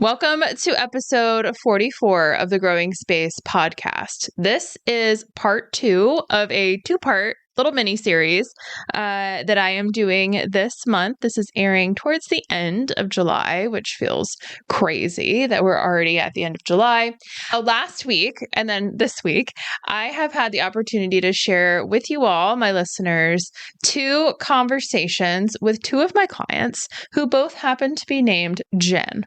Welcome to episode 44 of the Growing Space podcast. This is part 2 of a 2-part little mini series that I am doing this month. This is airing towards the end of July, which feels crazy that we're already at the end of July. Last week and then this week, I have had the opportunity to share with you all, my listeners, 2 conversations with 2 of my clients who both happen to be named Jen.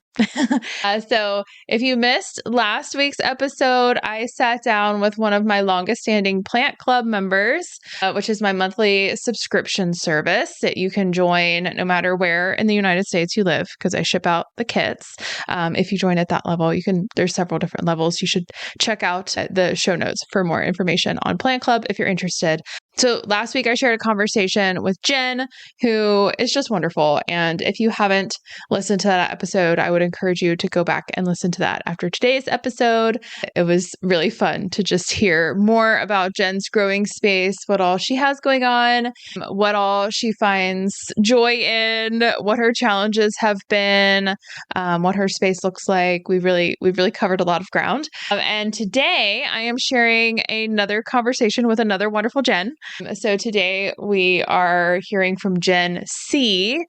So if you missed last week's episode, I sat down with one of my longest standing Plant Club members, which is my monthly subscription service that you can join no matter where in the United States you live, because I ship out the kits. If you join at that level, there's several different levels. You should check out the show notes for more information on Plant Club if you're interested. So last week I shared a conversation with Jen, who is just wonderful. And if you haven't listened to that episode, I would encourage you to go back and listen to that after today's episode. It was really fun to just hear more about Jen's growing space, what all she has going on, what all she finds joy in, what her challenges have been, what her space looks like. We've really covered a lot of ground. And today I am sharing another conversation with another wonderful Jen. So today we are hearing from Jen C.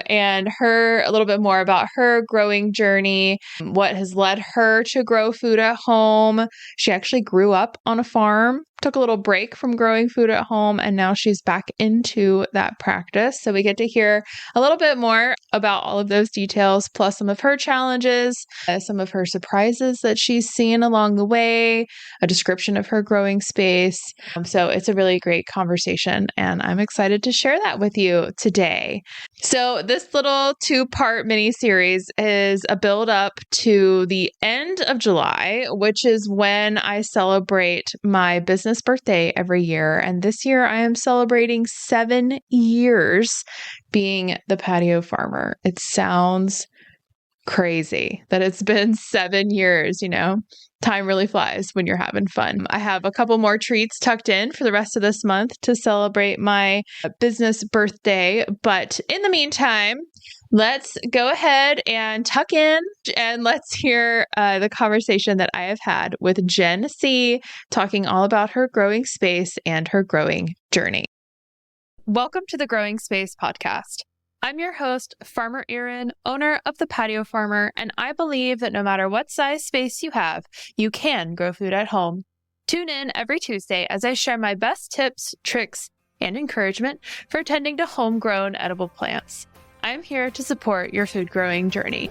And a little bit more about her growing journey, what has led her to grow food at home. She actually grew up on a farm, took a little break from growing food at home, and now she's back into that practice. So we get to hear a little bit more about all of those details, plus some of her challenges, some of her surprises that she's seen along the way, a description of her growing space. So it's a really great conversation, and I'm excited to share that with you today. So this little 2-part mini series is a build up to the end of July, which is when I celebrate my business birthday every year. And this year I am celebrating 7 years being the patio farmer. It sounds crazy that it's been 7 years, Time really flies when you're having fun. I have a couple more treats tucked in for the rest of this month to celebrate my business birthday. But in the meantime, let's go ahead and tuck in and let's hear the conversation that I have had with Jen C, talking all about her growing space and her growing journey. Welcome to the Growing Space podcast. I'm your host, Farmer Erin, owner of the Patio Farmer, and I believe that no matter what size space you have, you can grow food at home. Tune in every Tuesday as I share my best tips, tricks, and encouragement for tending to homegrown edible plants. I'm here to support your food growing journey.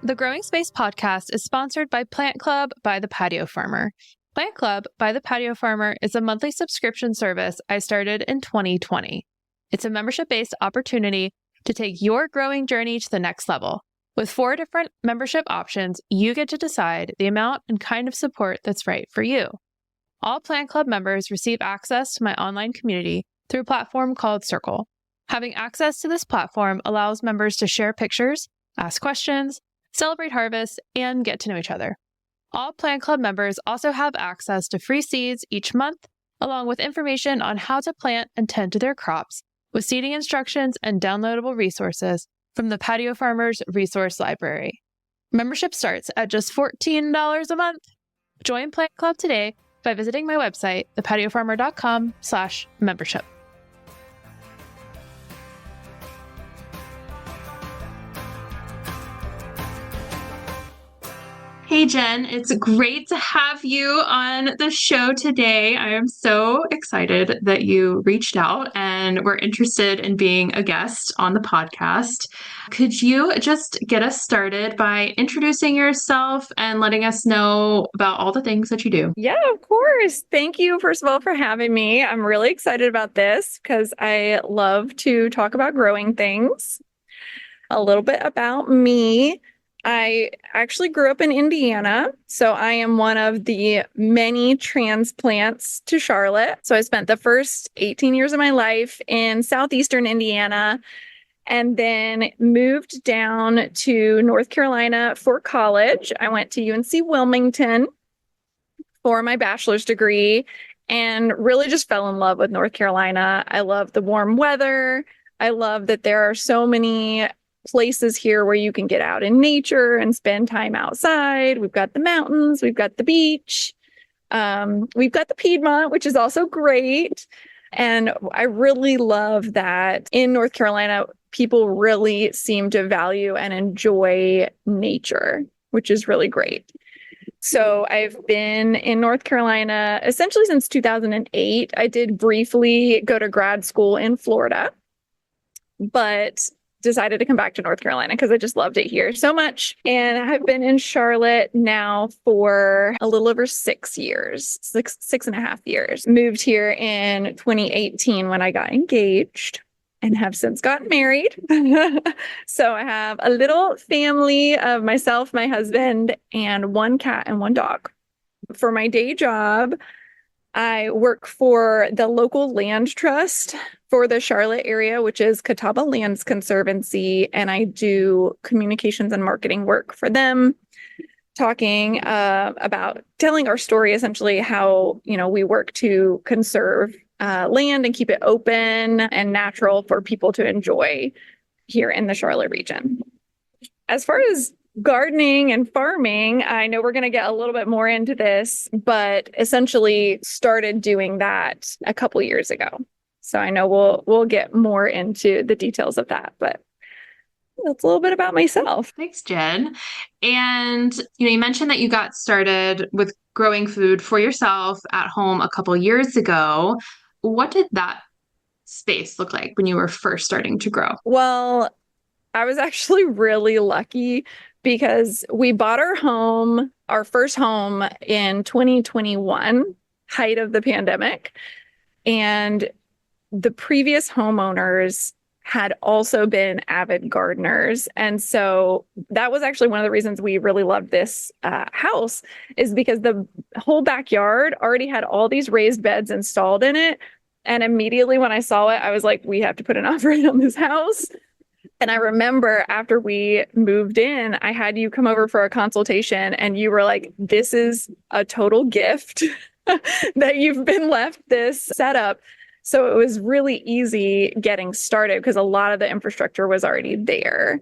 The Growing Space podcast is sponsored by Plant Club by the Patio Farmer. Plant Club by the Patio Farmer is a monthly subscription service I started in 2020. It's a membership-based opportunity to take your growing journey to the next level. With 4 different membership options, you get to decide the amount and kind of support that's right for you. All Plant Club members receive access to my online community through a platform called Circle. Having access to this platform allows members to share pictures, ask questions, celebrate harvests, and get to know each other. All Plant Club members also have access to free seeds each month, along with information on how to plant and tend to their crops, with seeding instructions and downloadable resources from the Patio Farmers Resource Library. Membership starts at just $14 a month. Join Plant Club today by visiting my website, thepatiofarmer.com/membership. Hey, Jen, it's great to have you on the show today. I am so excited that you reached out and were interested in being a guest on the podcast. Could you just get us started by introducing yourself and letting us know about all the things that you do? Yeah, of course. Thank you, first of all, for having me. I'm really excited about this because I love to talk about growing things. A little bit about me. I actually grew up in Indiana, so I am one of the many transplants to Charlotte. So I spent the first 18 years of my life in southeastern Indiana and then moved down to North Carolina for college. I went to UNC Wilmington for my bachelor's degree and really just fell in love with North Carolina. I love the warm weather. I love that there are so many places here where you can get out in nature and spend time outside. We've got the mountains, we've got the beach, we've got the Piedmont, which is also great. And I really love that in North Carolina, people really seem to value and enjoy nature, which is really great. So I've been in North Carolina essentially since 2008. I did briefly go to grad school in Florida, but decided to come back to North Carolina because I just loved it here so much. And I've been in Charlotte now for a little over 6 years, 6.5 years. Moved here in 2018 when I got engaged and have since gotten married. So I have a little family of myself, my husband, and one cat and one dog. For my day job, I work for the local land trust for the Charlotte area, which is Catawba Lands Conservancy, and I do communications and marketing work for them, talking about telling our story, essentially how we work to conserve land and keep it open and natural for people to enjoy here in the Charlotte region. As far as gardening and farming, I know we're going to get a little bit more into this, but essentially started doing that a couple years ago. So I know we'll get more into the details of that, but that's a little bit about myself. Thanks, Jen. And you mentioned that you got started with growing food for yourself at home a couple years ago. What did that space look like when you were first starting to grow? Well, I was actually really lucky because we bought our first home in 2021, height of the pandemic. And the previous homeowners had also been avid gardeners. And so that was actually one of the reasons we really loved this house, is because the whole backyard already had all these raised beds installed in it. And immediately when I saw it, I was like, we have to put an offer in on this house. And I remember after we moved in, I had you come over for a consultation and you were like, this is a total gift that you've been left this setup. So it was really easy getting started because a lot of the infrastructure was already there.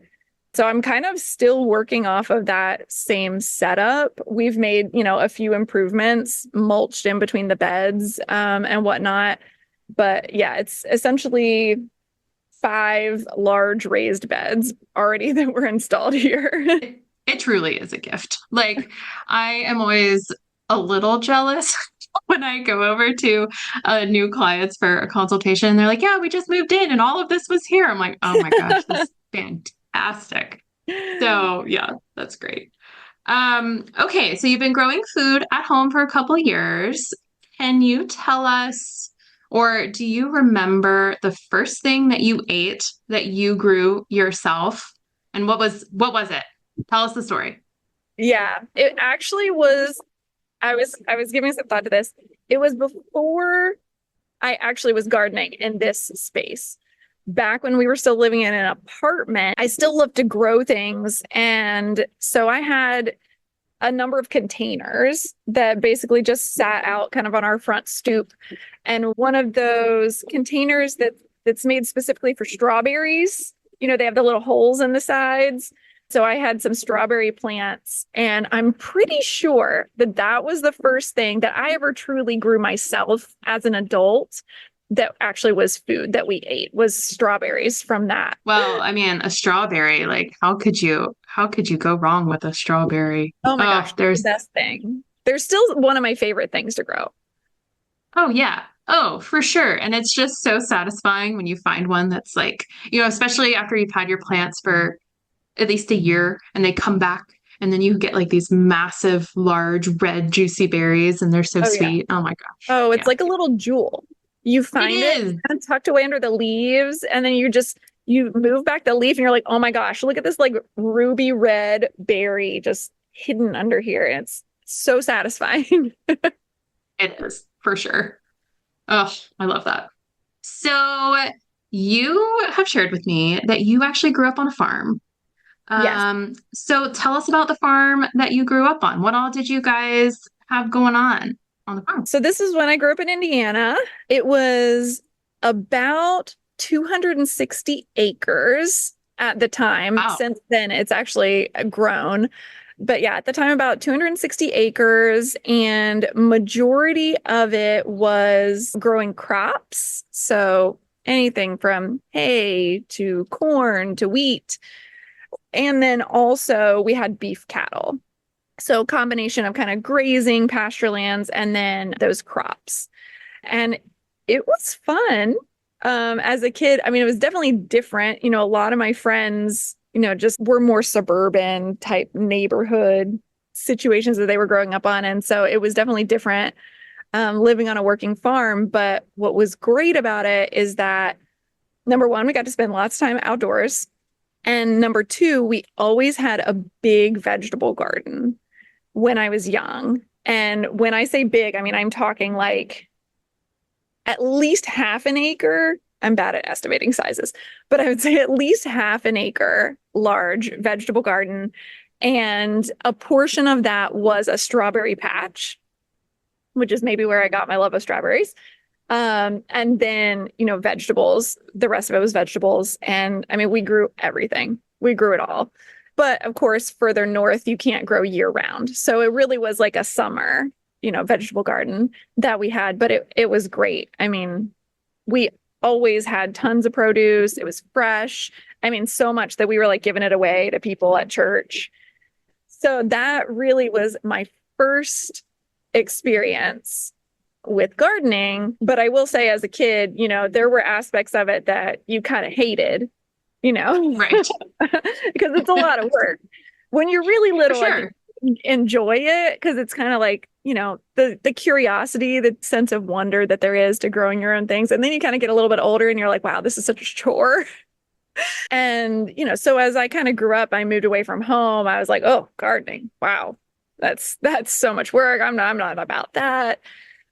So I'm kind of still working off of that same setup. We've made, a few improvements, mulched in between the beds and whatnot. But yeah, it's essentially 5 large raised beds already that were installed here. It truly is a gift. Like, I am always a little jealous when I go over to new clients for a consultation. They're like, yeah, we just moved in and all of this was here. I'm like, oh my gosh, this is fantastic. So yeah, that's great. Okay, so you've been growing food at home for a couple years. Can you tell us, or do you remember the first thing that you ate that you grew yourself? And what was it? Tell us the story. Yeah, it actually was. I was giving some thought to this. It was before I actually was gardening in this space. Back when we were still living in an apartment, I still loved to grow things. And so I had a number of containers that basically just sat out kind of on our front stoop. And one of those containers that's made specifically for strawberries, they have the little holes in the sides. So I had some strawberry plants, and I'm pretty sure that was the first thing that I ever truly grew myself as an adult that actually was food that we ate, was strawberries from that. Well, I mean, a strawberry, like how could you go wrong with a strawberry? Oh my gosh, there's the best thing. They're still one of my favorite things to grow. Oh yeah. Oh, for sure. And it's just so satisfying when you find one that's like, especially after you've had your plants for at least a year and they come back and then you get like these massive, large, red, juicy berries and they're so sweet. Yeah. Oh my gosh. Oh, it's like a little jewel. You find it and tucked away under the leaves, and then you move back the leaf and you're like, oh my gosh, look at this like ruby red berry just hidden under here. And it's so satisfying. It is, for sure. Oh, I love that. So you have shared with me that you actually grew up on a farm. Yes. So tell us about the farm that you grew up on. What all did you guys have going on? on the farm? So this is when I grew up in Indiana. It was about 260 acres at the time. Wow. Since then, it's actually grown. But yeah, at the time, about 260 acres, and majority of it was growing crops. So anything from hay to corn to wheat. And then also we had beef cattle. So combination of kind of grazing, pasture lands, and then those crops. And it was fun. As a kid, I mean, it was definitely different. A lot of my friends, just were more suburban type neighborhood situations that they were growing up on. And so it was definitely different living on a working farm. But what was great about it is that number one, we got to spend lots of time outdoors. And number two, we always had a big vegetable garden when I was young. And when I say big, I mean, I'm talking like at least half an acre. I'm bad at estimating sizes, but I would say at least half an acre large vegetable garden. And a portion of that was a strawberry patch, which is maybe where I got my love of strawberries. And then, vegetables, the rest of it was vegetables. And I mean, we grew everything. We grew it all. But of course, further north, you can't grow year round. So it really was like a summer, vegetable garden that we had, but it was great. I mean, we always had tons of produce. It was fresh. I mean, so much that we were like giving it away to people at church. So that really was my first experience with gardening. But I will say, as a kid, there were aspects of it that you kind of hated, Right. because it's a lot of work. When you're really For little, I sure. think you enjoy it because it's kind of like, the curiosity, the sense of wonder that there is to growing your own things. And then you kind of get a little bit older and you're like, wow, this is such a chore. And, so as I kind of grew up, I moved away from home. I was like, oh, gardening. Wow. That's so much work. I'm not about that.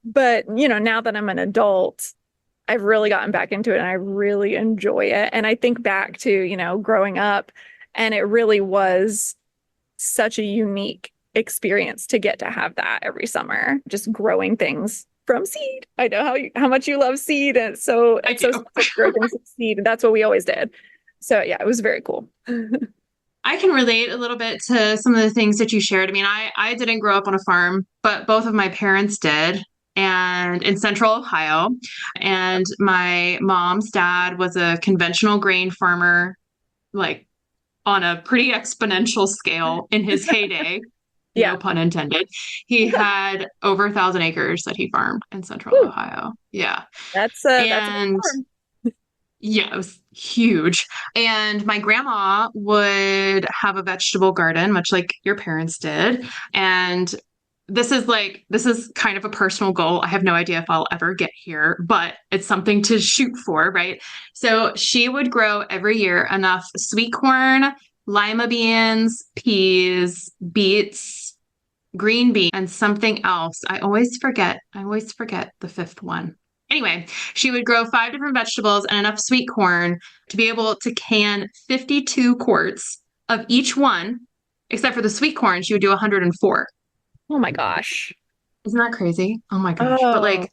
But, now that I'm an adult, I've really gotten back into it and I really enjoy it. And I think back to, growing up, and it really was such a unique experience to get to have that every summer, just growing things from seed. I know how much you love seed, and I it's do. so special to grow things from seed, and that's what we always did. So yeah, it was very cool. I can relate a little bit to some of the things that you shared. I mean, I didn't grow up on a farm, but both of my parents did, and in central Ohio. And my mom's dad was a conventional grain farmer, like on a pretty exponential scale in his heyday. Yeah. No pun intended. He had over 1,000 acres that he farmed in central Woo. Ohio. Yeah. That's a big And farm. yeah, it was huge. And my grandma would have a vegetable garden, much like your parents did. And this is kind of a personal goal. I have no idea if I'll ever get here, but it's something to shoot for, right? So she would grow every year enough sweet corn, lima beans, peas, beets, green beans, and something else. I always forget. I always forget the fifth one. Anyway, she would grow 5 different vegetables and enough sweet corn to be able to can 52 quarts of each one, except for the sweet corn, she would do 104. Oh my gosh. Isn't that crazy? Oh my gosh. But Oh, like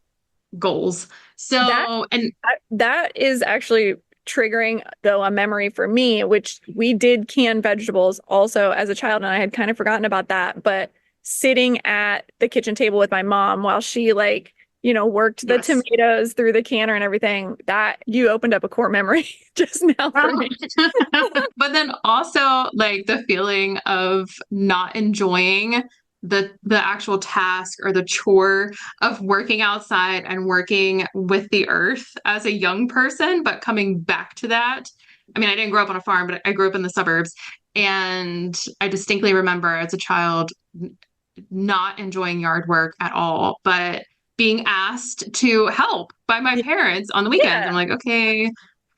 goals. that So, and that is actually triggering though a memory for me, which we did can vegetables also as a child, and I had kind of forgotten about that. But sitting at the kitchen table with my mom while she like, worked the yes. tomatoes through the canner and everything, that you opened up a core memory just now for me. But then also like the feeling of not enjoying the actual task or the chore of working outside and working with the earth as a young person, but coming back to that. I mean, I didn't grow up on a farm, but I grew up in the suburbs, and I distinctly remember as a child not enjoying yard work at all, but being asked to help by my parents on the weekends. I'm Yeah. like, okay,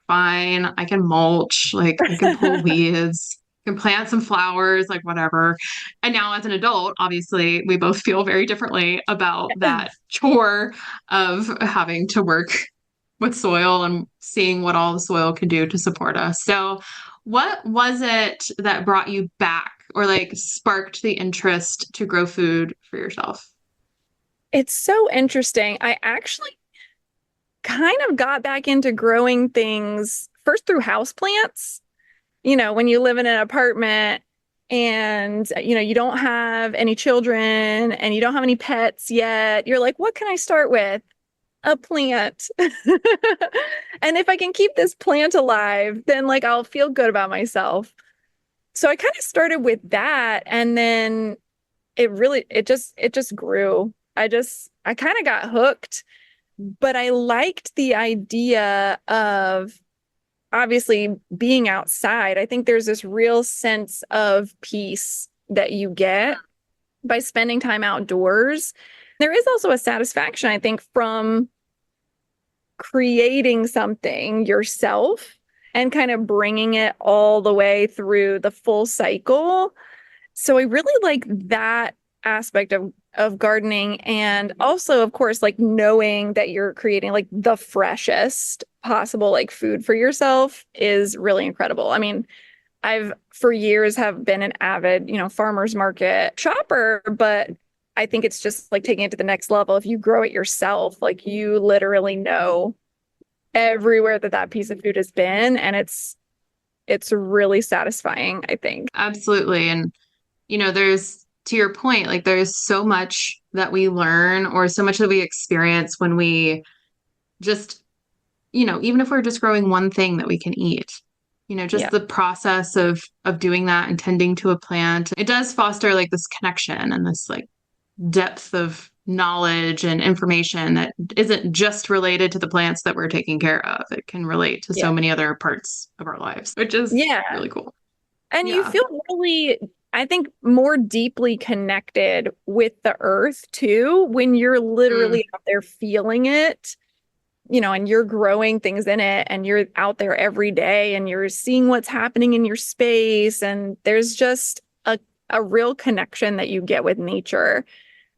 fine. I can mulch, like I can pull weeds, can plant some flowers, like whatever. And now as an adult, obviously we both feel very differently about that chore of having to work with soil and seeing what all the soil can do to support us. So what was it that brought you back or like sparked the interest to grow food for yourself? It's so interesting. I actually kind of got back into growing things first through houseplants. When you live in an apartment and, you don't have any children and you don't have any pets yet, you're like, what can I start with? A plant. And if I can keep this plant alive, then like I'll feel good about myself. So I kind of started with that and then it just grew. I kind of got hooked, but I liked the idea of obviously being outside. I think there's this real sense of peace that you get by spending time outdoors. There is also a satisfaction, I think, from creating something yourself and kind of bringing it all the way through the full cycle. So I really like that aspect of gardening, and also of course like knowing that you're creating like the freshest possible like food for yourself is really incredible. I mean, I've for years have been an avid, farmers market shopper, but I think it's just like taking it to the next level. If you grow it yourself, like you literally know everywhere that piece of food has been, and it's really satisfying, I think. Absolutely. And, there's, to your point, like there's so much that we learn or so much that we experience when we just, even if we're just growing one thing that we can eat, just Yeah. the process of doing that and tending to a plant, it does foster like this connection and this like depth of knowledge and information that isn't just related to the plants that we're taking care of. It can relate to so Yeah. many other parts of our lives, which is Yeah. really cool. And you Yeah. feel really, I think, more deeply connected with the earth too when you're Mm, literally out there feeling it, and you're growing things in it and you're out there every day and you're seeing what's happening in your space. And there's just a real connection that you get with nature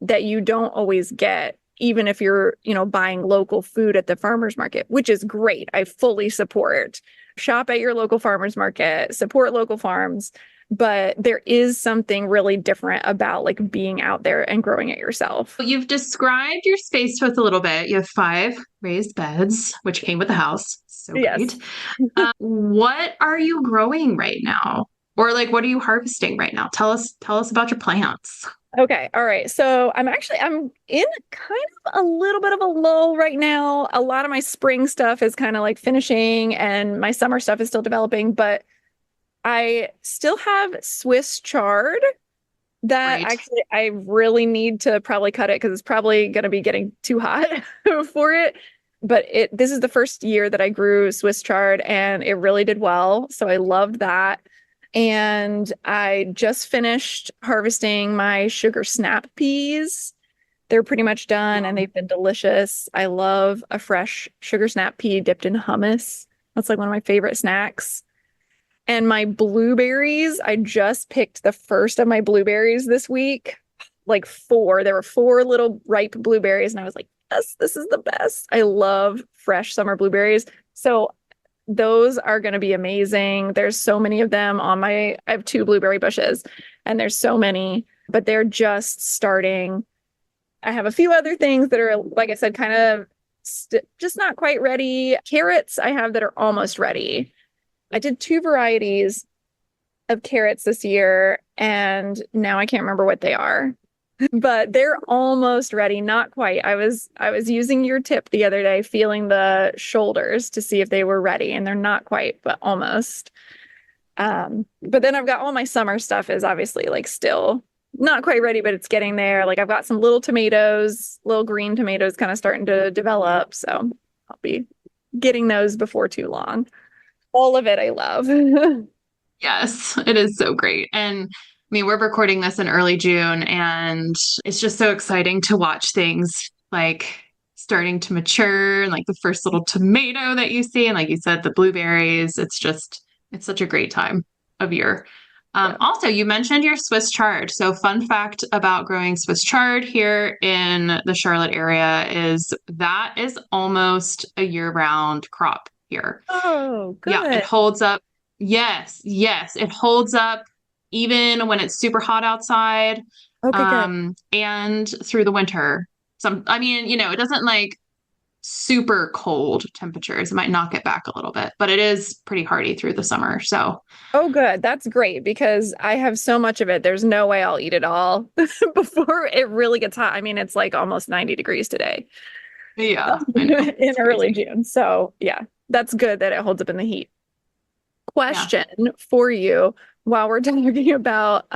that you don't always get, even if you're, buying local food at the farmer's market, which is great. I fully support. Shop at your local farmer's market, support local farms. But there is something really different about like being out there and growing it yourself. You've described your space to us a little bit. You have 5 raised beds, which came with the house. So great. Yes. What are you growing right now? Or like what are you harvesting right now? Tell us about your plants. Okay. All right. So I'm in kind of a little bit of a lull right now. A lot of my spring stuff is kind of like finishing and my summer stuff is still developing, but I still have Swiss chard that Great. actually I really need to probably cut it because it's probably going to be getting too hot for it. But this is the first year that I grew Swiss chard and it really did well. So I loved that. And I just finished harvesting my sugar snap peas. They're pretty much done and they've been delicious. I love a fresh sugar snap pea dipped in hummus. That's like one of my favorite snacks. And my blueberries, I just picked the first of my blueberries this week. Like four. There were four little ripe blueberries, and I was like, yes, this is the best. I love fresh summer blueberries. So those are going to be amazing. There's so many of them I have two blueberry bushes, and there's so many, but they're just starting. I have a few other things that are, like I said, kind of just not quite ready. Carrots I have that are almost ready. I did two varieties of carrots this year, and now I can't remember what they are, but they're almost ready. Not quite. I was using your tip the other day, feeling the shoulders to see if they were ready, and they're not quite, but almost. But then I've got all my summer stuff is obviously like still not quite ready, but it's getting there. Like I've got some little tomatoes, little green tomatoes kind of starting to develop. So I'll be getting those before too long. All of it I love. Yes, it is so great. And I mean, we're recording this in early June, and it's just so exciting to watch things like starting to mature and like the first little tomato that you see. And like you said, the blueberries, it's such a great time of year. Yeah. Also, you mentioned your Swiss chard. So, fun fact about growing Swiss chard here in the Charlotte area is that is almost a year-round crop here. Oh, Yeah, it good. holds up. Yes, yes, it holds up even when it's super hot outside, Okay, good. and through the winter. I mean, it doesn't like super cold temperatures. It might knock it back a little bit, but it is pretty hardy through the summer. So Oh, good. That's great because I have so much of it. There's no way I'll eat it all before it really gets hot. I mean, it's like almost 90 degrees today yeah, I know. in It's early crazy. June. So, yeah, that's good that it holds up in the heat. Yeah. Question for you while we're talking about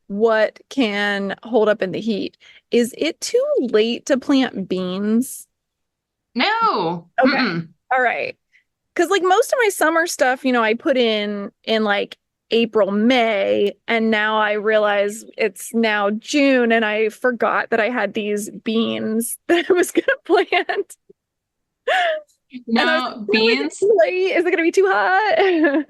what can hold up in the heat. Is it too late to plant beans? No. Okay. Mm-mm. All right. Because like most of my summer stuff, I put in like April, May, and now I realize it's now June, and I forgot that I had these beans that I was gonna plant. And I was like, No, no, is it beans. too late? Is it gonna be too hot?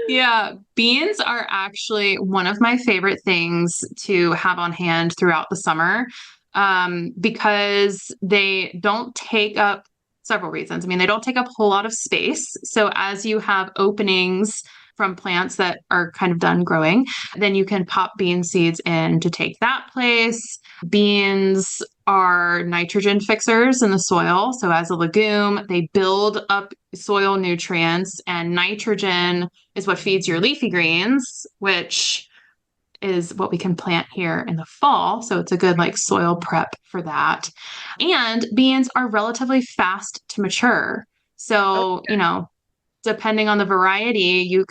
Yeah, beans are actually one of my favorite things to have on hand throughout the summer, because they don't take up several reasons. I mean, they don't take up a whole lot of space. So as you have openings from plants that are kind of done growing, then you can pop bean seeds in to take that place. Beans are nitrogen fixers in the soil. So as a legume, they build up soil nutrients, and nitrogen is what feeds your leafy greens, which is what we can plant here in the fall. So it's a good like soil prep for that. And beans are relatively fast to mature. So, depending on the variety,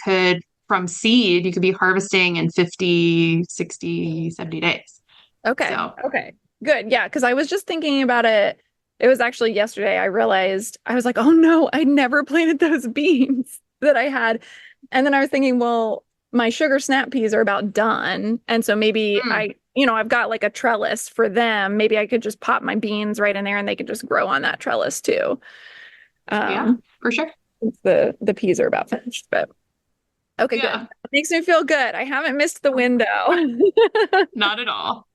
from seed, you could be harvesting in 50, 60, 70 days. Okay. So, Okay. Good. Yeah. Because I was just thinking about it. It was actually yesterday. I realized I was like, oh no, I never planted those beans that I had. And then I was thinking, well, my sugar snap peas are about done. And so maybe mm, I've got like a trellis for them. Maybe I could just pop my beans right in there and they could just grow on that trellis too. yeah, Um, for sure. since the peas are about finished. But okay, good. Yeah, It makes me feel good. I haven't missed the window. not at all.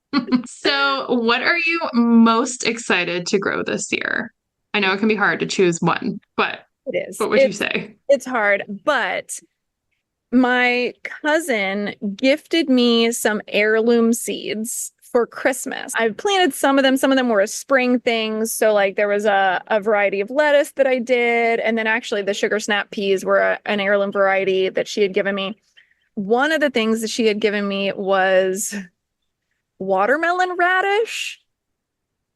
So, what are you most excited to grow this year? I know it can be hard to choose one, but It is. what would you say? It's hard, but my cousin gifted me some heirloom seeds for Christmas. I've planted some of them. Some of them were spring things. So like there was a variety of lettuce that I did. And then actually the sugar snap peas were an heirloom variety that she had given me. One of the things that she had given me was watermelon radish.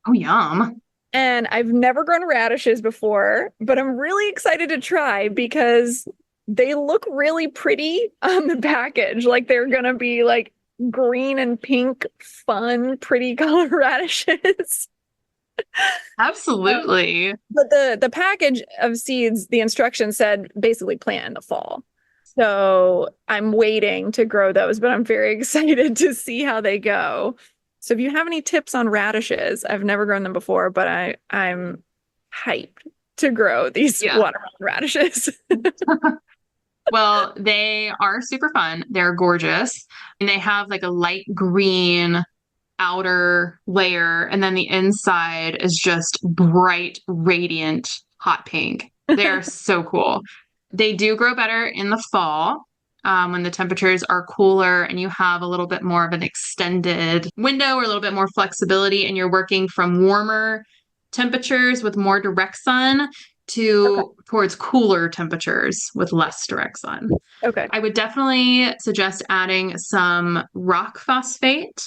Oh, yum. And I've never grown radishes before, but I'm really excited to try because they look really pretty on the package. Like they're gonna be like green and pink, fun, pretty color radishes. Absolutely. But the package of seeds, the instructions said basically plant in the fall. So I'm waiting to grow those, but I'm very excited to see how they go. So if you have any tips on radishes, I've never grown them before, but I'm hyped to grow these Yeah. watermelon radishes. Well, they are super fun. They're gorgeous. And they have like a light green outer layer, and then the inside is just bright, radiant, hot pink. They're so cool. They do grow better in the fall, when the temperatures are cooler and you have a little bit more of an extended window or a little bit more flexibility, and you're working from warmer temperatures with more direct sun Okay. to towards cooler temperatures with less direct sun. Okay. I would definitely suggest adding some rock phosphate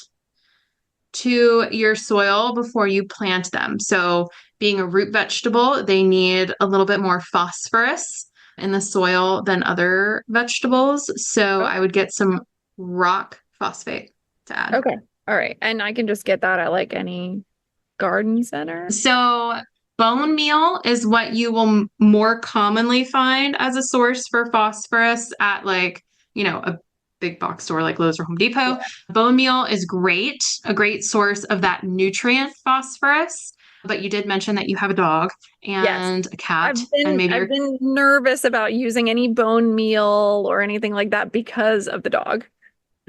to your soil before you plant them. So, being a root vegetable, they need a little bit more phosphorus in the soil than other vegetables. So, I would get some rock phosphate to add. Okay. All right. And I can just get that at like any garden center. So, bone meal is what you will more commonly find as a source for phosphorus at like, a big box store like Lowe's or Home Depot. Yeah. Bone meal is great, a great source of that nutrient phosphorus. But you did mention that you have a dog Yes. and a cat, I've and been maybe I've you're. been nervous about using any bone meal or anything like that because of the dog.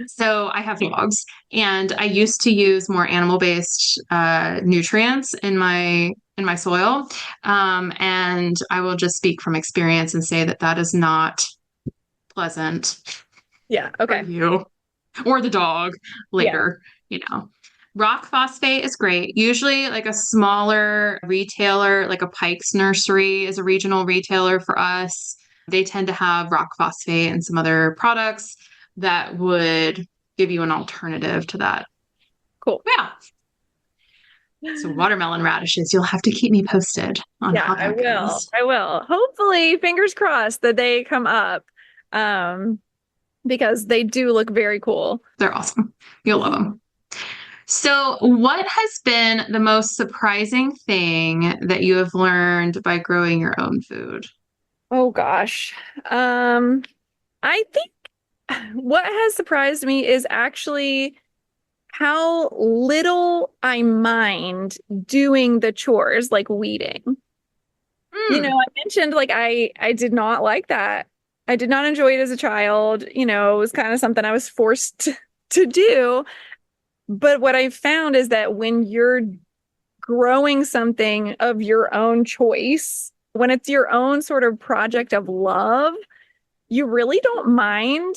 So I have dogs, and I used to use more animal-based nutrients in my soil, and I will just speak from experience and say that that is not pleasant Yeah. for Okay. you or the dog Yeah. later, you know. Rock phosphate is great. Usually, like a smaller retailer, like a Pike's Nursery is a regional retailer for us. They tend to have rock phosphate and some other products that would give you an alternative to that. Cool. Yeah. So, watermelon radishes, you'll have to keep me posted on Yeah, how I that will. goes. I will. Hopefully, fingers crossed that they come up. Um, because they do look very cool. They're awesome. You'll love them. So, what has been the most surprising thing that you have learned by growing your own food? Oh gosh. I think what has surprised me is actually how little I mind doing the chores like weeding. Hmm. I mentioned like I did not like that. I did not enjoy it as a child. It was kind of something I was forced to do. But what I found is that when you're growing something of your own choice, when it's your own sort of project of love, you really don't mind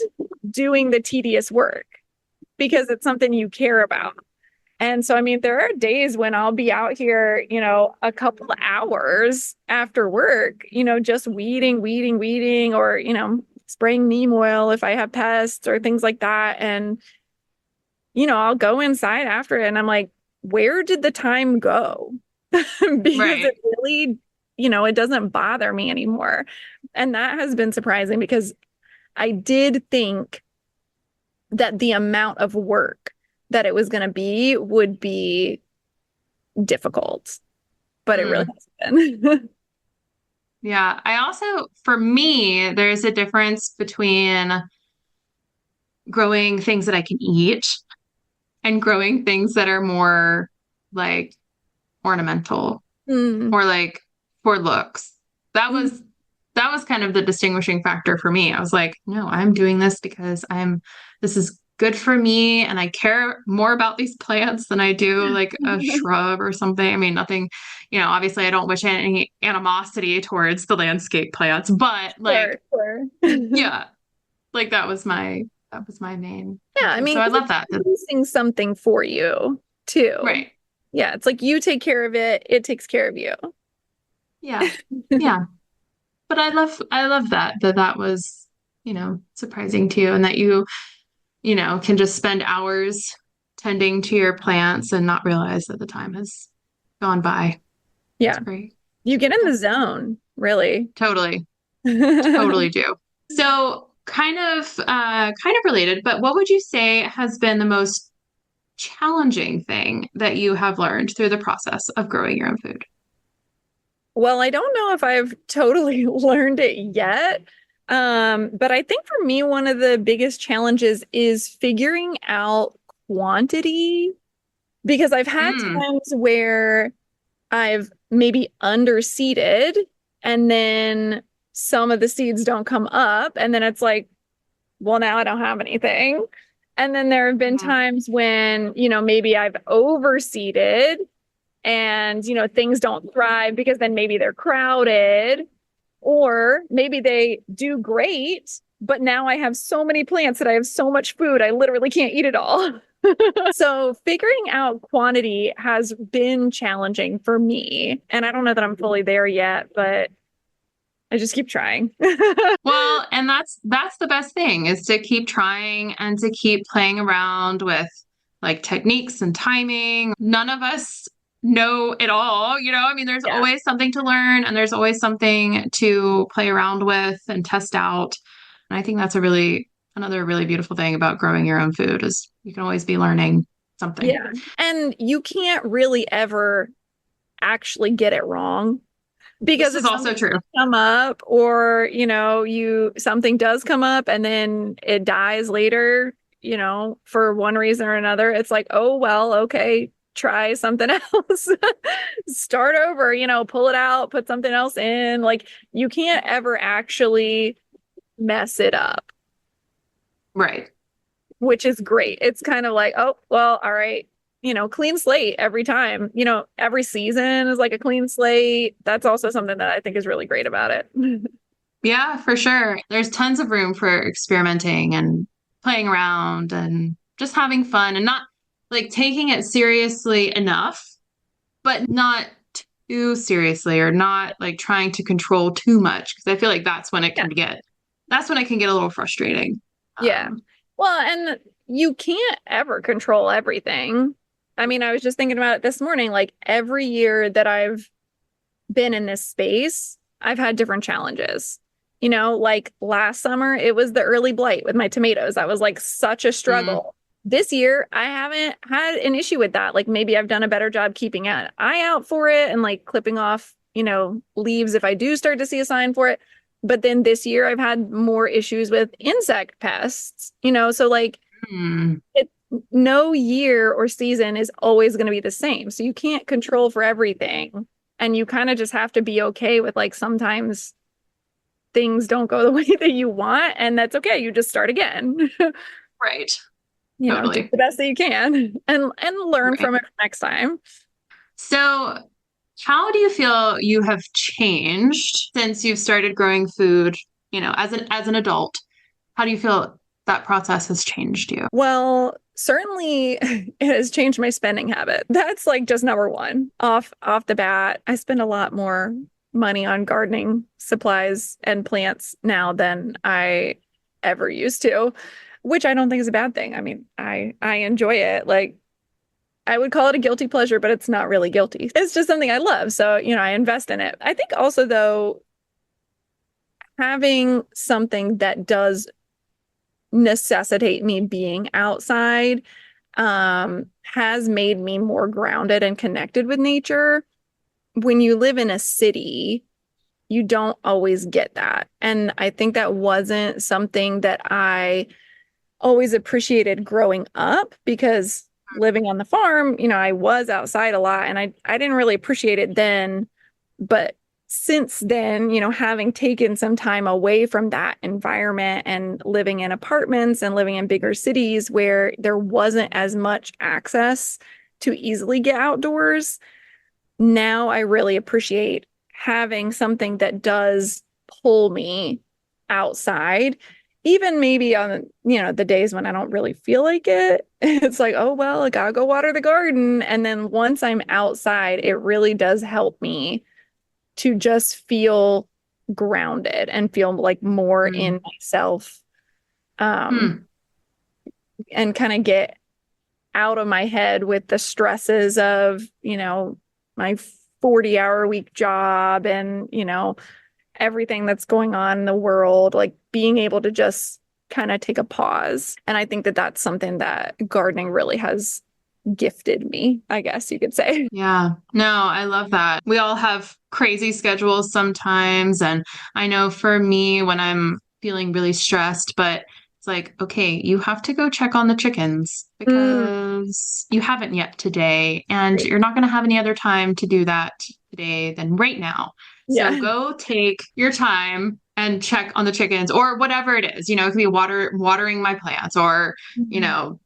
doing the tedious work because it's something you care about. And so, I mean, there are days when I'll be out here, a couple of hours after work, just weeding, or, spraying neem oil if I have pests or things like that. And, I'll go inside after it and I'm like, where did the time go? Because Right. it really, it doesn't bother me anymore. And that has been surprising because I did think that the amount of work that it was going to be would be difficult, but it really Mm. hasn't been. Yeah. I also, for me, there's a difference between growing things that I can eat and growing things that are more like ornamental Mm. or like for looks. That Mm. was that was kind of the distinguishing factor for me. I was like, no, I'm doing this because this is good for me and I care more about these plants than I do like a shrub or something. I mean, nothing, obviously I don't wish any animosity towards the landscape plants, but Sure, like, sure. yeah, like that was my main Yeah, I thinking. So mean, I 'cause love it's that. producing something for you too. Right. Yeah, it's like you take care of it, it takes care of you. Yeah. Yeah. But I love that was, surprising to you and that you can just spend hours tending to your plants and not realize that the time has gone by. It's Yeah, great. you get in Yeah, the zone, really. totally, totally do. So kind of related, but what would you say has been the most challenging thing that you have learned through the process of growing your own food? Well, I don't know if I've totally learned it yet. But I think for me, one of the biggest challenges is figuring out quantity because I've had Mm. times where I've maybe underseeded and then some of the seeds don't come up. And then it's like, well, now I don't have anything. And then there have been Mhm. times when, maybe I've overseeded and things don't thrive because then maybe they're crowded or maybe they do great but now I have so many plants that I have so much food I literally can't eat it all. So figuring out quantity has been challenging for me and I don't know that I'm fully there yet but I just keep trying. Well, and that's the best thing is to keep trying and to keep playing around with like techniques and timing. None of us know it all. I mean, there's Yeah. always something to learn and there's always something to play around with and test out. And I think that's another really beautiful thing about growing your own food is you can always be learning something. Yeah. And you can't really ever actually get it wrong. Because This is if also something true. does come up or, you something does come up and then it dies later, for one reason or another, it's like, oh well, okay, try something else. Start over, pull it out, put something else in. Like you can't ever actually mess it up, Right. which is great. It's kind of like, oh, well, all right, clean slate every time. Every season is like a clean slate. That's also something that I think is really great about it. Yeah, for sure. There's tons of room for experimenting and playing around and just having fun and not like taking it seriously enough, but not too seriously or not like trying to control too much. Cause I feel like Yeah. that's when it can get a little frustrating. Yeah. Um, Well, and you can't ever control everything. I mean, I was just thinking about it this morning. Like every year that I've been in this space, I've had different challenges. Like last summer, it was the early blight with my tomatoes. That was like such a mm, struggle. This year, I haven't had an issue with that. Like maybe I've done a better job keeping an eye out for it and like clipping off, leaves if I do start to see a sign for it. But then this year, I've had more issues with insect pests, so like mm, it, no year or season is always going to be the same. So you can't control for everything. And you kind of just have to be okay with like sometimes things don't go the way that you want, and that's okay. You just start again. right. Do Totally. the best that you can and learn Right. from it next time. So, how do you feel you have changed since you've started growing food, as an adult? How do you feel that process has changed you? Well, certainly it has changed my spending habit. That's like just number one. Off the bat, I spend a lot more money on gardening supplies and plants now than I ever used to, which I don't think is a bad thing. I mean, I enjoy it. Like I would call it a guilty pleasure, but it's not really guilty. It's just something I love. So, I invest in it. I think also though, having something that does necessitate me being outside has made me more grounded and connected with nature. When you live in a city, you don't always get that. And I think that wasn't something that I always appreciated growing up because living on the farm, I was outside a lot and I didn't really appreciate it then. But since then, having taken some time away from that environment and living in apartments and living in bigger cities where there wasn't as much access to easily get outdoors, now I really appreciate having something that does pull me outside. Even maybe on, the days when I don't really feel like it, it's like, oh, well, I gotta go water the garden. And then once I'm outside, it really does help me to just feel grounded and feel like more Mm, in myself, um, hmm, and kind of get out of my head with the stresses of, my 40-hour week job and, everything that's going on in the world, like being able to just kind of take a pause. And I think that that's something that gardening really has gifted me, I guess you could say. yeah. No, I love that. We all have crazy schedules sometimes. And I know for me, when I'm feeling really stressed, but it's like, okay, you have to go check on the chickens Mm, because you haven't yet today. And great. you're not going to have any other time to do that today than right now. So Yeah. go take your time and check on the chickens or whatever it is. It could be watering my plants or, you Mhm. know,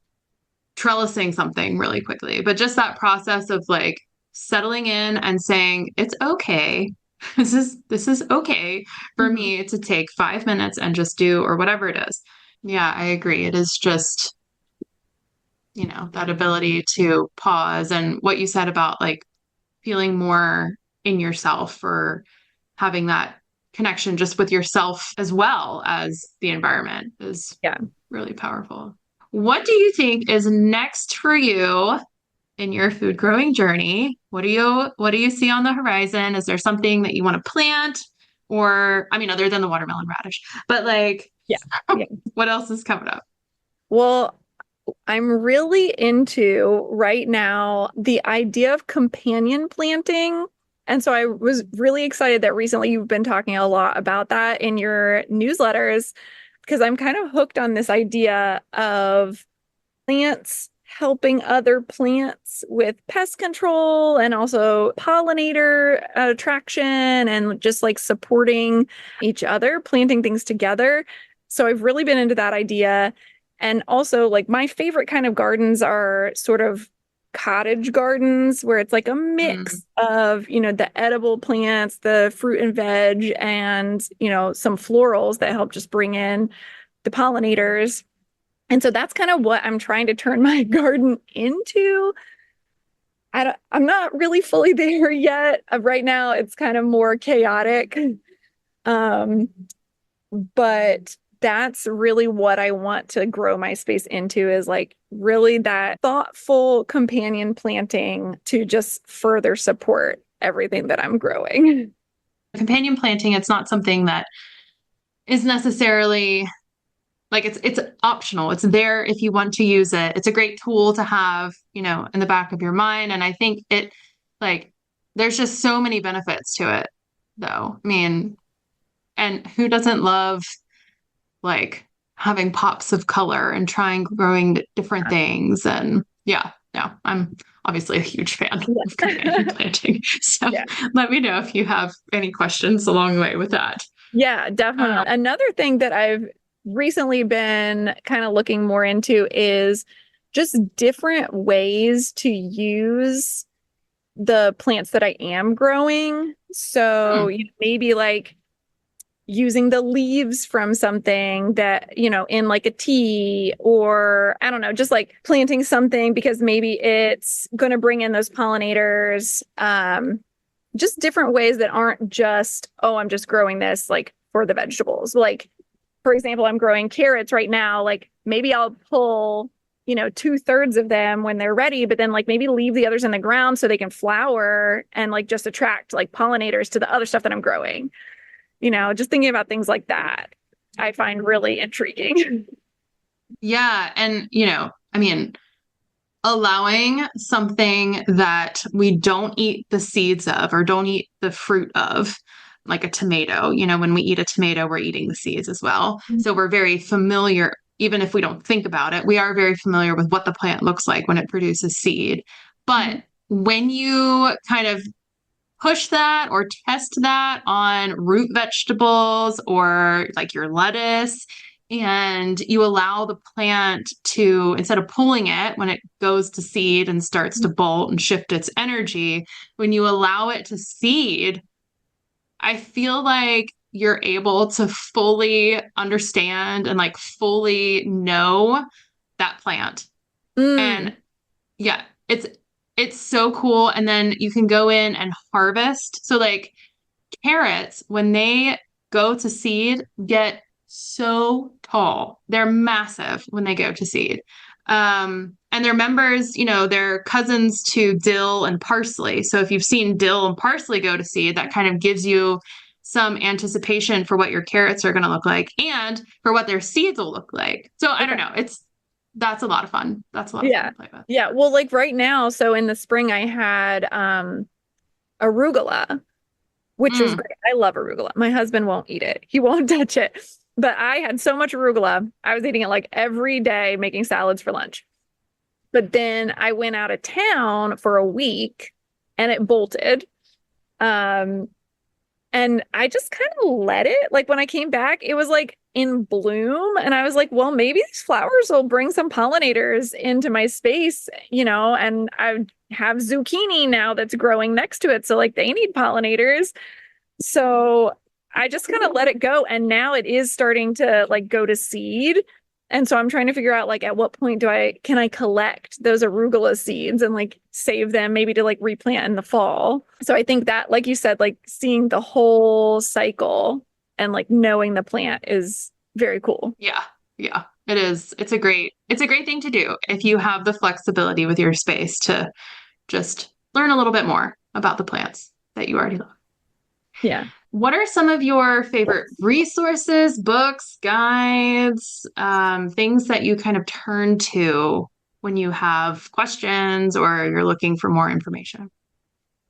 trellising something really quickly. But just that process of like settling in and saying, it's okay. This is okay for Mhm. me to take 5 minutes and just do or whatever it is. Yeah, I agree. It is just, that ability to pause and what you said about like feeling more in yourself or having that connection just with yourself as well as the environment is Yeah. really powerful. What do you think is next for you in your food growing journey? What do you see on the horizon? Is there something that you want to plant? Or I mean, other than the watermelon radish, but like Yeah. Yeah. what else is coming up? Well, I'm really into right now the idea of companion planting. And so I was really excited that recently you've been talking a lot about that in your newsletters because I'm kind of hooked on this idea of plants helping other plants with pest control and also pollinator attraction and just like supporting each other, planting things together. So I've really been into that idea. And also, like, my favorite kind of gardens are sort of cottage gardens where it's like a Mm, mix of, the edible plants, the fruit and veg, and, some florals that help just bring in the pollinators. And so that's kind of what I'm trying to turn my garden into. I'm not really fully there yet. Right now, it's kind of more chaotic. Um, but that's really what I want to grow my space into is like really that thoughtful companion planting to just further support everything that I'm growing. Companion planting, it's not something that is necessarily like it's optional. It's there if you want to use it. It's a great tool to have, in the back of your mind. And I think like there's just so many benefits to it though. I mean, and who doesn't love like having pops of color and trying growing different things? And yeah, no, I'm obviously a huge fan of companion Yeah. planting. So Yeah. let me know if you have any questions along the way with that. Yeah, definitely. Another thing that I've recently been kind of looking more into is just different ways to use the plants that I am growing. So, Hmm. maybe like using the leaves from something that, in like a tea, or I don't know, just like planting something because maybe it's going to bring in those pollinators. Just different ways that aren't just, oh, I'm just growing this like for the vegetables. Like, for example, I'm growing carrots right now. Like maybe I'll pull, 2/3 of them when they're ready, but then like maybe leave the others in the ground so they can flower and like just attract like pollinators to the other stuff that I'm growing. Just thinking about things like that, I find really intriguing. Yeah. And, I mean, allowing something that we don't eat the seeds of or don't eat the fruit of, like a tomato, when we eat a tomato, we're eating the seeds as well. So we're very familiar, even if we don't think about it, we are very familiar with what the plant looks like when it produces seed. But Mhm. when you kind of push that or test that on root vegetables or like your lettuce, and you allow the plant to, instead of pulling it when it goes to seed and starts to bolt and shift its energy, when you allow it to seed, I feel like you're able to fully understand and like fully know that plant. And Mm. yeah, it's so cool. And then you can go in and harvest. So like carrots, when they go to seed, get so tall. They're massive when they go to seed. And they're members, they're cousins to dill and parsley. So if you've seen dill and parsley go to seed, that kind of gives you some anticipation for what your carrots are going to look like and for what their seeds will look like. So I don't Okay. know. That's a lot of fun. That's a lot of fun Yeah. to play with. Yeah. Well, like right now, so in the spring I had arugula, which was Mm. great. I love arugula. My husband won't eat it. He won't touch it. But I had so much arugula. I was eating it like every day, making salads for lunch. But then I went out of town for a week and it bolted. Um, and I just kind of let it. Like when I came back, it was like in bloom. And I was like, well, maybe these flowers will bring some pollinators into my space, and I have zucchini now that's growing next to it. So like they need pollinators. So I just kind of let it go. And now it is starting to like go to seed. And so I'm trying to figure out like at what point can I collect those arugula seeds and like save them maybe to like replant in the fall. So I think that, like you said, like seeing the whole cycle and like knowing the plant is very cool. Yeah. Yeah. It is. It's a great thing to do if you have the flexibility with your space to just learn a little bit more about the plants that you already love. Yeah. What are some of your favorite resources, books, guides, things that you kind of turn to when you have questions or you're looking for more information?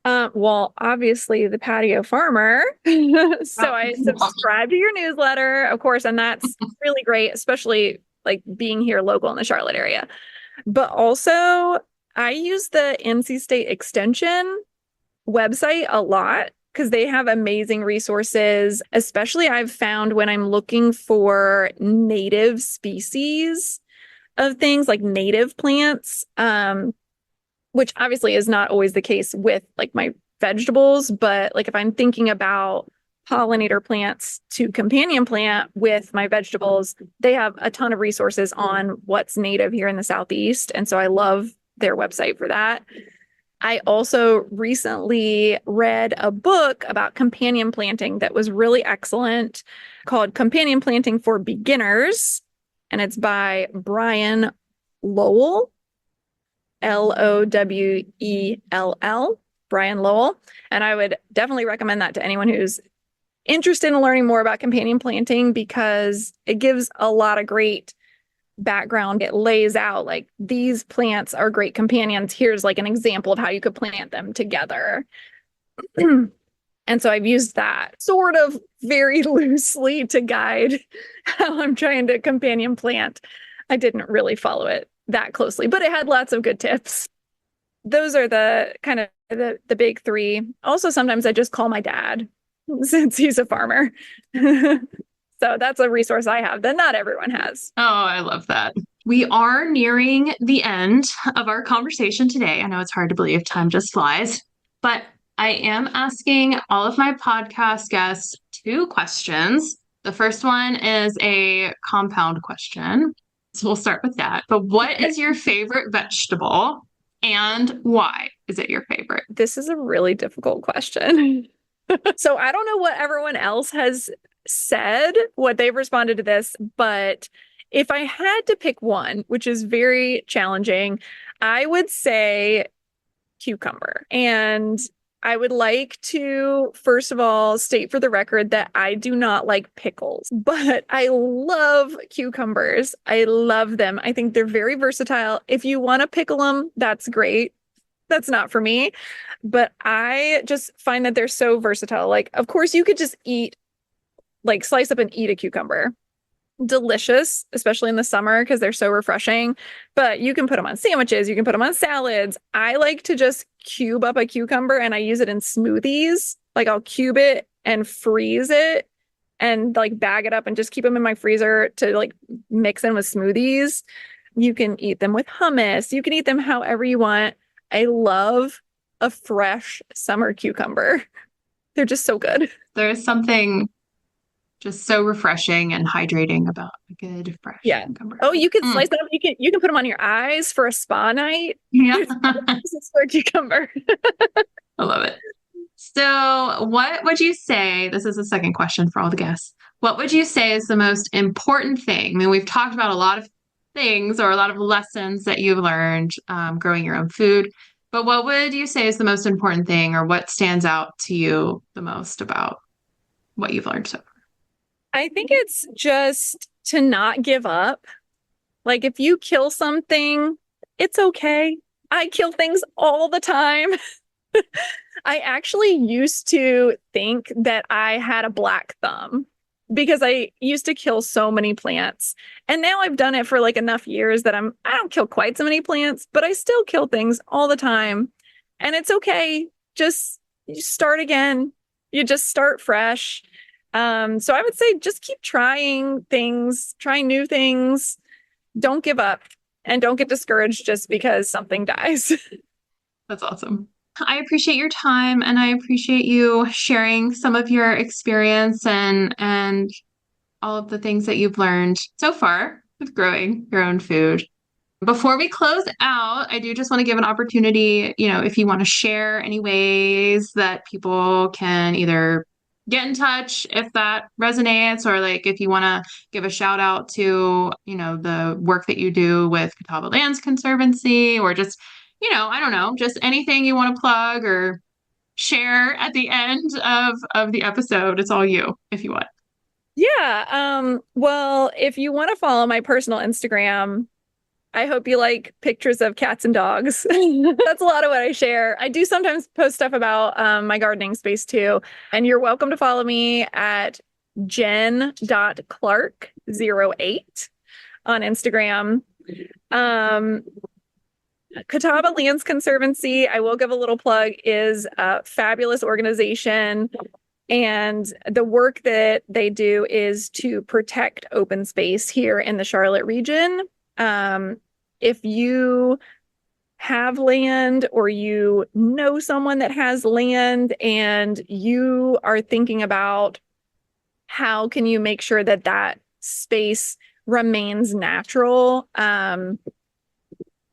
Well, obviously the patio farmer. So Oh. I subscribe to your newsletter, of course, and that's really great, especially like being here local in the Charlotte area. But also, I use the NC State Extension website a lot because they have amazing resources, especially I've found when I'm looking for native species of things like native plants. Which obviously is not always the case with like my vegetables, but like if I'm thinking about pollinator plants to companion plant with my vegetables, they have a ton of resources on what's native here in the Southeast. And so I love their website for that. I also recently read a book about companion planting that was really excellent called Companion Planting for Beginners. And it's by Brian Lowell, Lowell, Brian Lowell. And I would definitely recommend that to anyone who's interested in learning more about companion planting because it gives a lot of great background. It lays out like these plants are great companions. Here's like an example of how you could plant them together. And so I've used that sort of very loosely to guide how I'm trying to companion plant. I didn't really follow it that closely, but it had lots of good tips. Those are the kind of the big three. Also, sometimes I just call my dad since he's a farmer. So that's a resource I have that not everyone has. Oh, I love that. We are nearing the end of our conversation today. I know it's hard to believe time just flies, but I am asking all of my podcast guests 2 questions. The first one is a compound question. So we'll start with that. But what is your favorite vegetable and why is it your favorite? This is a really difficult question. So I don't know what everyone else has said, what they've responded to this, but if I had to pick one, which is very challenging, I would say cucumber. And I would like to, first of all, state for the record that I do not like pickles, but I love cucumbers. I love them. I think they're very versatile. If you want to pickle them, that's great. That's not for me, but I just find that they're so versatile. Like, of course, you could just eat, like, slice up and eat a cucumber. Delicious, especially in the summer because they're so refreshing. But you can put them on sandwiches, you can put them on salads. I like to just cube up a cucumber and I use it in smoothies. Like, I'll cube it and freeze it and like bag it up and just keep them in my freezer to like mix in with smoothies. You can eat them with hummus. You can eat them however you want. I love a fresh summer cucumber. They're just so good. There's something just so refreshing and hydrating about a good fresh cucumber. Oh, you can slice them up. You can put them on your eyes for a spa night. Yeah. This is for a cucumber. I love it. So what would you say, this is the second question for all the guests, what would you say is the most important thing? I mean, we've talked about a lot of things or a lot of lessons that you've learned growing your own food, but what would you say is the most important thing or what stands out to you the most about what you've learned so far? I think it's just to not give up. Like, if you kill something, it's okay. I kill things all the time. I actually used to think that I had a black thumb because I used to kill so many plants. And now I've done it for like enough years that I don't kill quite so many plants, but I still kill things all the time. And it's okay. Just you start again. You just start fresh. So I would say just keep trying things, try new things. Don't give up and don't get discouraged just because something dies. That's awesome. I appreciate your time and I appreciate you sharing some of your experience and all of the things that you've learned so far with growing your own food. Before we close out, I do just want to give an opportunity, if you want to share any ways that people can either get in touch if that resonates, or like if you want to give a shout out to, the work that you do with Catawba Lands Conservancy, or just, I don't know, just anything you want to plug or share at the end of the episode. It's all you if you want. Yeah. Well, if you want to follow my personal Instagram, I hope you like pictures of cats and dogs. That's a lot of what I share. I do sometimes post stuff about my gardening space too. And you're welcome to follow me at jen.clark08 on Instagram. Catawba Lands Conservancy, I will give a little plug, is a fabulous organization. And the work that they do is to protect open space here in the Charlotte region. If you have land or you know someone that has land and you are thinking about how can you make sure that that space remains natural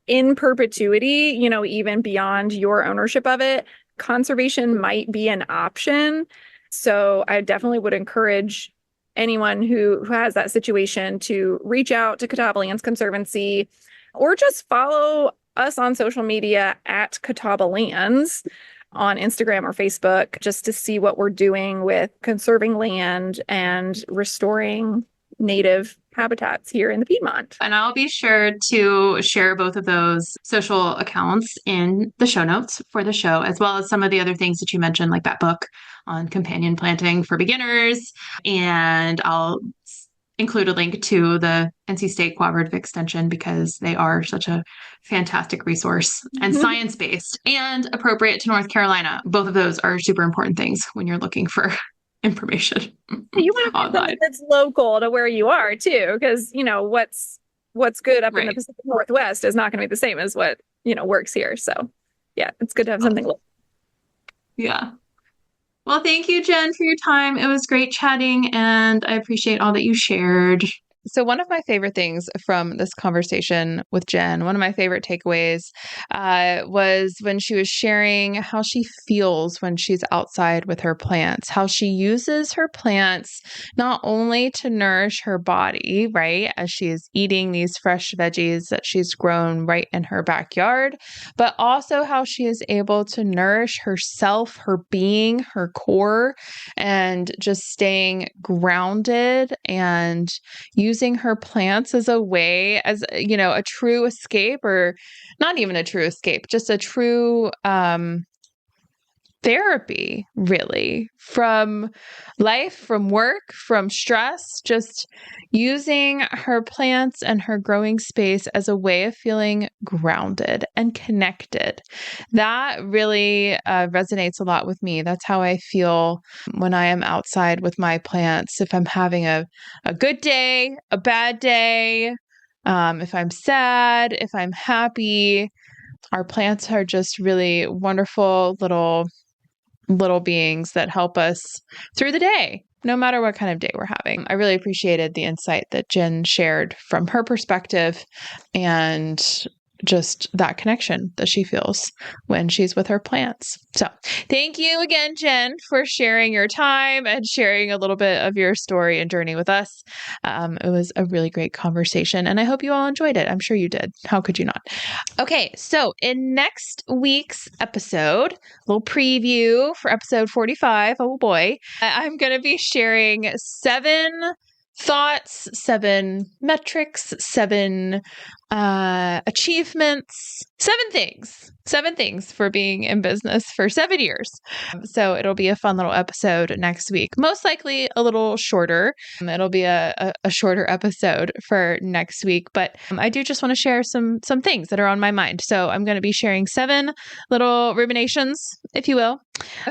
in perpetuity, you know, even beyond your ownership of it, conservation might be an option. So I definitely would encourage anyone who has that situation to reach out to Catawba Lands Conservancy or just follow us on social media at Catawba Lands on Instagram or Facebook just to see what we're doing with conserving land and restoring native habitats here in the Piedmont. And I'll be sure to share both of those social accounts in the show notes for the show, as well as some of the other things that you mentioned, like that book on companion planting for beginners. And I'll include a link to the NC State Cooperative Extension because they are such a fantastic resource and science-based and appropriate to North Carolina. Both of those are super important things when you're looking for information. You want to find something that's local to where you are too, because you know what's good up in the Pacific Northwest is not going to be the same as what works here. So, yeah, it's good to have something local. Yeah. Well, thank you, Jen, for your time. It was great chatting, and I appreciate all that you shared. So one of my favorite things from this conversation with Jen, one of my favorite takeaways was when she was sharing how she feels when she's outside with her plants, how she uses her plants not only to nourish her body, right, as she is eating these fresh veggies that she's grown right in her backyard, but also how she is able to nourish herself, her being, her core, and just staying grounded and using her plants as a way, as a true escape, or not even a true escape, just a true therapy, really, from life, from work, from stress, just using her plants and her growing space as a way of feeling grounded and connected. That really resonates a lot with me. That's how I feel when I am outside with my plants. If I'm having a good day, a bad day, if I'm sad, if I'm happy, our plants are just really wonderful little beings that help us through the day, no matter what kind of day we're having. I really appreciated the insight that Jen shared from her perspective and just that connection that she feels when she's with her plants. So thank you again, Jen, for sharing your time and sharing a little bit of your story and journey with us. It was a really great conversation, and I hope you all enjoyed it. I'm sure you did. How could you not? Okay, so in next week's episode, a little preview for episode 45, oh boy, I'm going to be sharing 7 thoughts, 7 metrics, 7 achievements, 7 things for being in business for 7 years. So it'll be a fun little episode next week, most likely a little shorter. It'll be a shorter episode for next week, but I do just want to share some things that are on my mind. So I'm going to be sharing 7 little ruminations, if you will,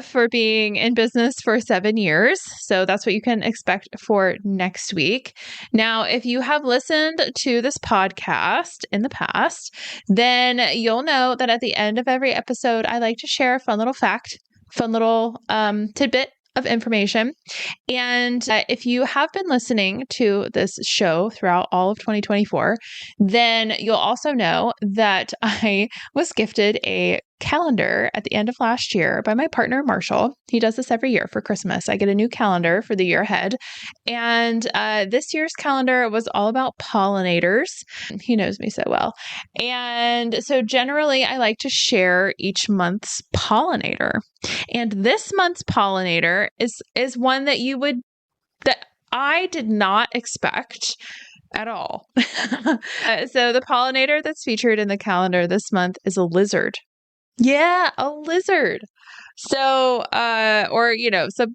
for being in business for 7 years. So that's what you can expect for next week. Now, if you have listened to this podcast in the past, then you'll know that at the end of every episode, I like to share a fun little fact, fun little tidbit of information. And if you have been listening to this show throughout all of 2024, then you'll also know that I was gifted a calendar at the end of last year by my partner, Marshall. He does this every year for Christmas. I get a new calendar for the year ahead. And this year's calendar was all about pollinators. He knows me so well. And so generally, I like to share each month's pollinator. And this month's pollinator is one that I did not expect at all. So the pollinator that's featured in the calendar this month is a lizard. Yeah, a lizard. So, or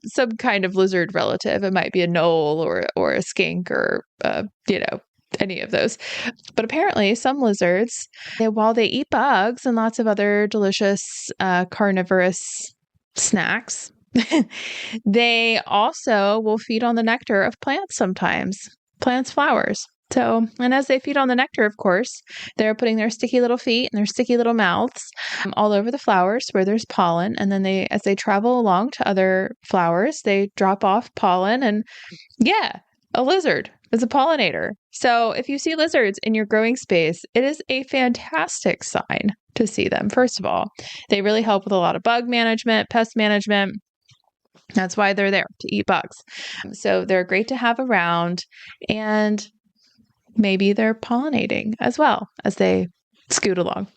some kind of lizard relative. It might be a knoll or a skink or any of those. But apparently, some lizards, while they eat bugs and lots of other delicious carnivorous snacks, they also will feed on the nectar of plants sometimes. Plants, flowers. So, and as they feed on the nectar, of course, they're putting their sticky little feet and their sticky little mouths all over the flowers where there's pollen. And then as they travel along to other flowers, they drop off pollen. And yeah, a lizard is a pollinator. So if you see lizards in your growing space, it is a fantastic sign to see them. First of all, they really help with a lot of bug management, pest management. That's why they're there, to eat bugs. So they're great to have around, and maybe they're pollinating as well as they scoot along.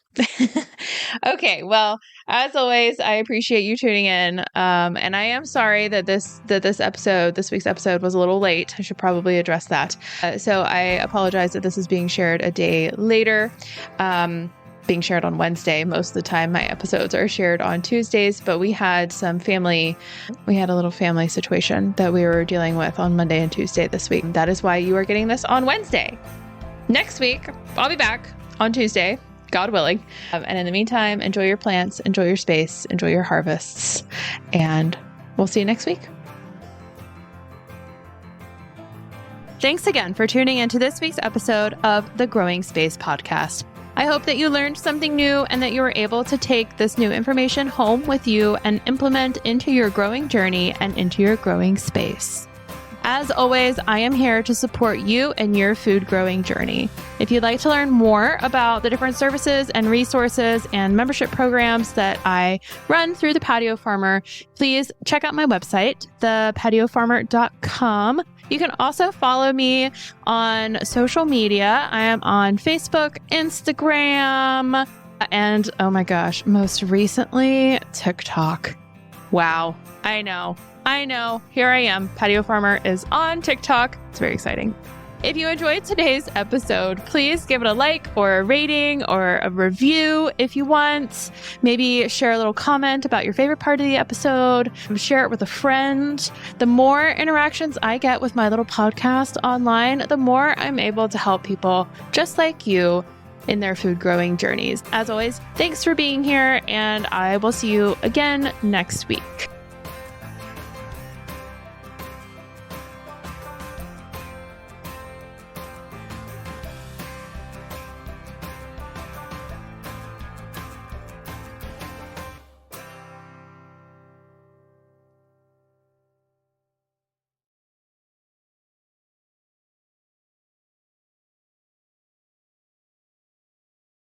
Okay, well, as always, I appreciate you tuning in. And I am sorry that this week's episode was a little late. I should probably address that. So I apologize that this is being shared a day later. Being shared on Wednesday. Most of the time my episodes are shared on Tuesdays, but we had a little family situation that we were dealing with on Monday and Tuesday this week. That is why you are getting this on Wednesday. Next week, I'll be back on Tuesday, God willing. And in the meantime, enjoy your plants, enjoy your space, enjoy your harvests, and we'll see you next week. Thanks again for tuning into this week's episode of the Growing Space Podcast. I hope that you learned something new and that you were able to take this new information home with you and implement into your growing journey and into your growing space. As always, I am here to support you and your food growing journey. If you'd like to learn more about the different services and resources and membership programs that I run through the Patio Farmer, please check out my website, thepatiofarmer.com. You can also follow me on social media. I am on Facebook, Instagram, and oh my gosh, most recently, TikTok. Wow. I know. Here I am. Patio Farmer is on TikTok. It's very exciting. If you enjoyed today's episode, please give it a like or a rating or a review if you want. Maybe share a little comment about your favorite part of the episode. Share it with a friend. The more interactions I get with my little podcast online, the more I'm able to help people just like you in their food growing journeys. As always, thanks for being here, and I will see you again next week.